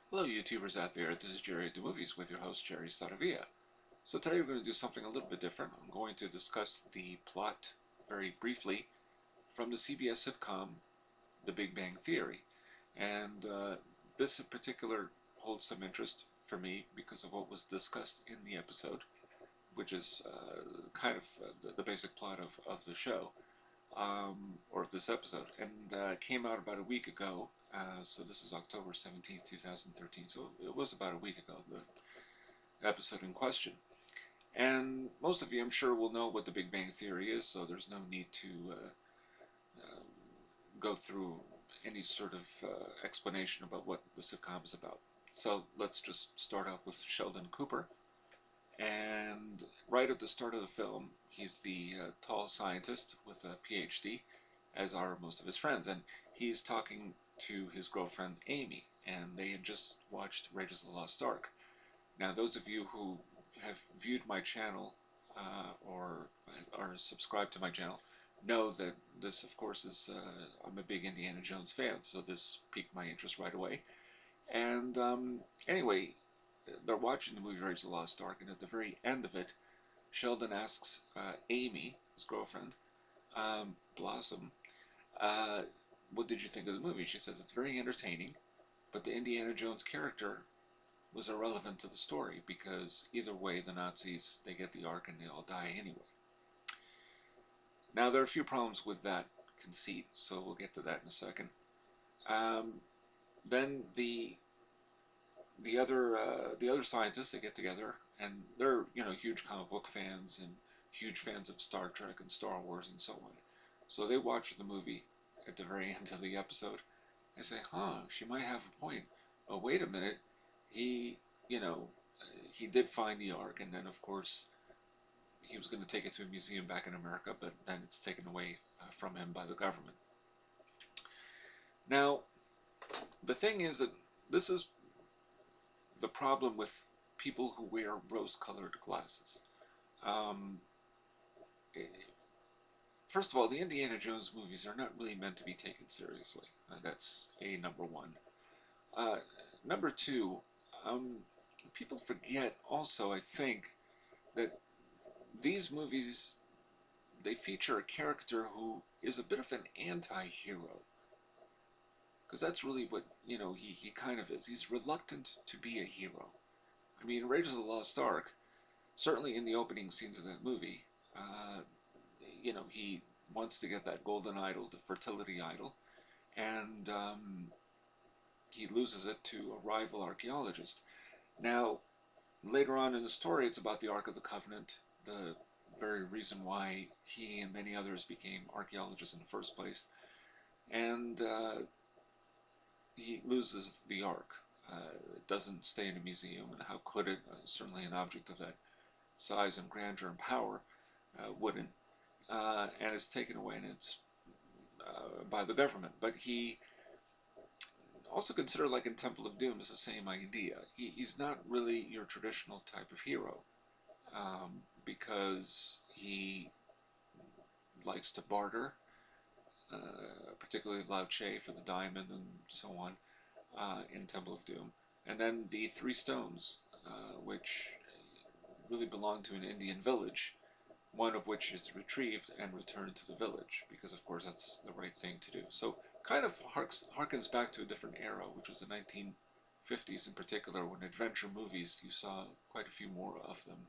Hello YouTubers out there, this is Jerry at the Movies with your host Jerry Saravia. So today we're going to do something a little bit different. I'm going to discuss the plot very briefly from the CBS sitcom The Big Bang Theory. And this in particular holds some interest for me because of what was discussed in the episode, which is kind of the basic plot of the show, or this episode. And came out about a week ago. So this is October 17th, 2013. So it was about a week ago, the episode in question. And most of you, I'm sure, will know what the Big Bang Theory is, so there's no need to go through any sort of explanation about what the sitcom is about. So let's just start off with Sheldon Cooper. And right at the start of the film, he's the tall scientist with a PhD, as are most of his friends. And he's talking to his girlfriend, Amy, and they had just watched Raiders of the Lost Ark. Now, those of you who have viewed my channel or are subscribed to my channel know that this, of course, is I'm a big Indiana Jones fan, so this piqued my interest right away. And anyway, they're watching the movie Raiders of the Lost Ark, and at the very end of it, Sheldon asks Amy, his girlfriend, Blossom, what did you think of the movie? She says it's very entertaining, but the Indiana Jones character was irrelevant to the story because either way, the Nazis, they get the Ark and they all die anyway. Now, there are a few problems with that conceit, so we'll get to that in a second. Then the other scientists, they get together, and they're huge comic book fans and huge fans of Star Trek and Star Wars and so on. So they watch the movie at the very end of the episode and say, she might have a point. Oh, wait a minute, he he did find the Ark, and then of course he was going to take it to a museum back in America, but then it's taken away from him by the government. Now, the thing is that this is the problem with people who wear rose-colored glasses. Um, First of all, the Indiana Jones movies are not really meant to be taken seriously. That's number one. Number two, people forget also, I think, that these movies, they feature a character who is a bit of an anti-hero. Because that's really what, he kind of is. He's reluctant to be a hero. I mean, Raiders of the Lost Ark, certainly in the opening scenes of that movie, he wants to get that golden idol, the fertility idol, and he loses it to a rival archaeologist. Now, later on in the story, it's about the Ark of the Covenant, the very reason why he and many others became archaeologists in the first place. And he loses the Ark. It doesn't stay in a museum, and how could it? Certainly an object of that size and grandeur and power wouldn't. And it's taken away, and it's by the government. But he also considered, like in Temple of Doom, is the same idea. He's not really your traditional type of hero because he likes to barter, particularly Lao Che for the diamond and so on in Temple of Doom. And then the three stones, which really belong to an Indian village, one of which is retrieved and returned to the village, because of course that's the right thing to do. So kind of harkens back to a different era, which was the 1950s in particular, when adventure movies, you saw quite a few more of them,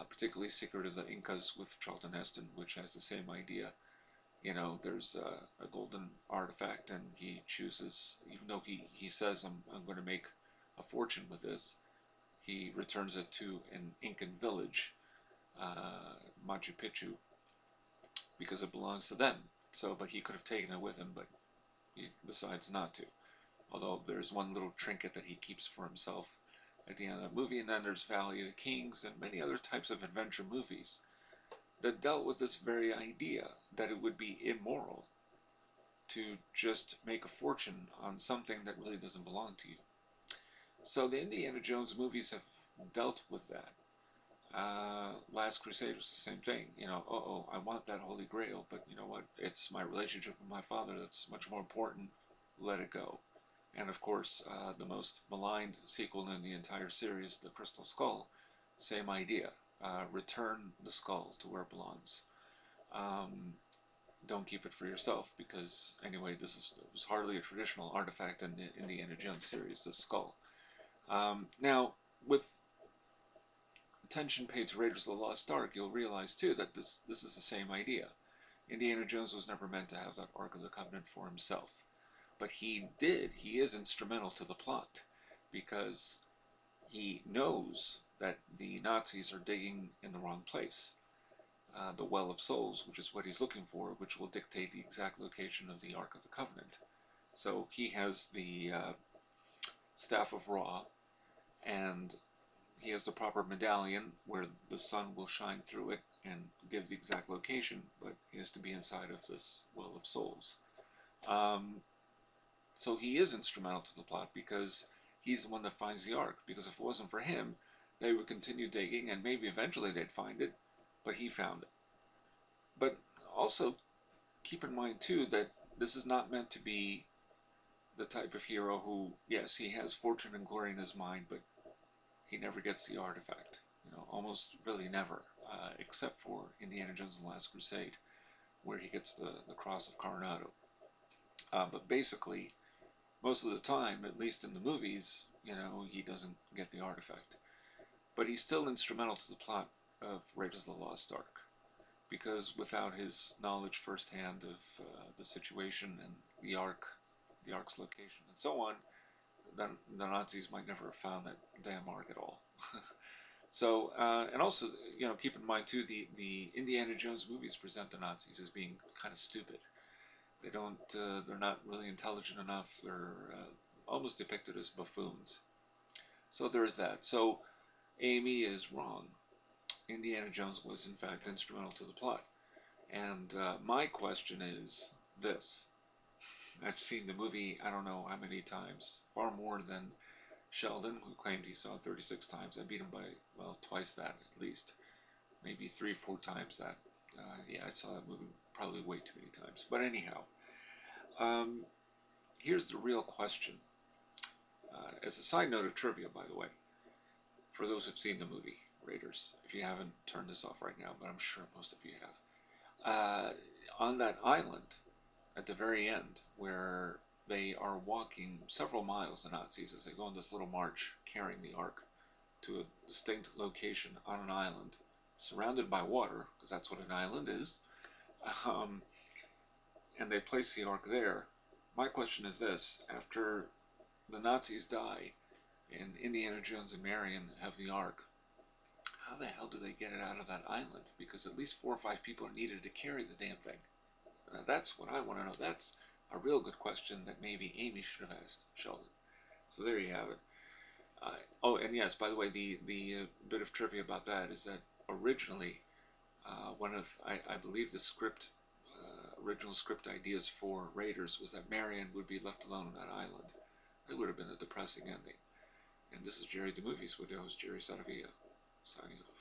particularly Secret of the Incas with Charlton Heston, which has the same idea. There's a golden artifact, and he chooses, even though he says, I'm going to make a fortune with this, he returns it to an Incan village, Machu Picchu, because it belongs to them. So, but he could have taken it with him, but he decides not to. Although there's one little trinket that he keeps for himself at the end of the movie, and then there's Valley of the Kings and many other types of adventure movies that dealt with this very idea that it would be immoral to just make a fortune on something that really doesn't belong to you. So the Indiana Jones movies have dealt with that. Last Crusade was the same thing. I want that Holy Grail, but you know what? It's my relationship with my father that's much more important. Let it go. And of course, the most maligned sequel in the entire series, The Crystal Skull, same idea. Return the skull to where it belongs. Um, don't keep it for yourself, because anyway, was hardly a traditional artifact in the Indiana Jones series, the skull. Now, with attention paid to Raiders of the Lost Ark, you'll realize too that this is the same idea. Indiana Jones was never meant to have that Ark of the Covenant for himself. But he did. He is instrumental to the plot, because he knows that the Nazis are digging in the wrong place. The Well of Souls, which is what he's looking for, which will dictate the exact location of the Ark of the Covenant. So he has the Staff of Ra, and he has the proper medallion where the sun will shine through it and give the exact location, but he has to be inside of this Well of Souls. So he is instrumental to the plot, because he's the one that finds the Ark. Because if it wasn't for him, they would continue digging, and maybe eventually they'd find it, but he found it. But also, keep in mind too that this is not meant to be the type of hero who, yes, he has fortune and glory in his mind, but he never gets the artifact. Almost really never, except for Indiana Jones and the Last Crusade, where he gets the Cross of Coronado. But basically, most of the time, at least in the movies, he doesn't get the artifact. But he's still instrumental to the plot of Raiders of the Lost Ark, because without his knowledge firsthand of the situation and the Ark's location and so on, then the Nazis might never have found that damn Ark at all. So, and also, keep in mind too, the Indiana Jones movies present the Nazis as being kind of stupid. They're not really intelligent enough. They're almost depicted as buffoons. So there is that. So Amy is wrong. Indiana Jones was in fact instrumental to the plot. And my question is this. I've seen the movie I don't know how many times, far more than Sheldon, who claimed he saw it 36 times. I beat him by, well, twice that at least. Maybe 3 or 4 times that. Yeah, I saw that movie probably way too many times. But anyhow, here's the real question. As a side note of trivia, by the way, for those who've seen the movie Raiders, if you haven't, turn this off right now, but I'm sure most of you have. On that island, at the very end, where they are walking several miles, the Nazis, as they go on this little march carrying the Ark to a distinct location on an island, surrounded by water, because that's what an island is, and they place the Ark there. My question is this: after the Nazis die and Indiana Jones and Marion have the Ark, how the hell do they get it out of that island? Because at least 4 or 5 people are needed to carry the damn thing. That's what I want to know. That's a real good question that maybe Amy should have asked Sheldon. So there you have it. Oh, and yes, by the way, the bit of trivia about that is that originally, one of, I believe the original script ideas for Raiders was that Marion would be left alone on that island. It would have been a depressing ending. And this is Jerry the Movies with your host Jerry Saravia, signing off.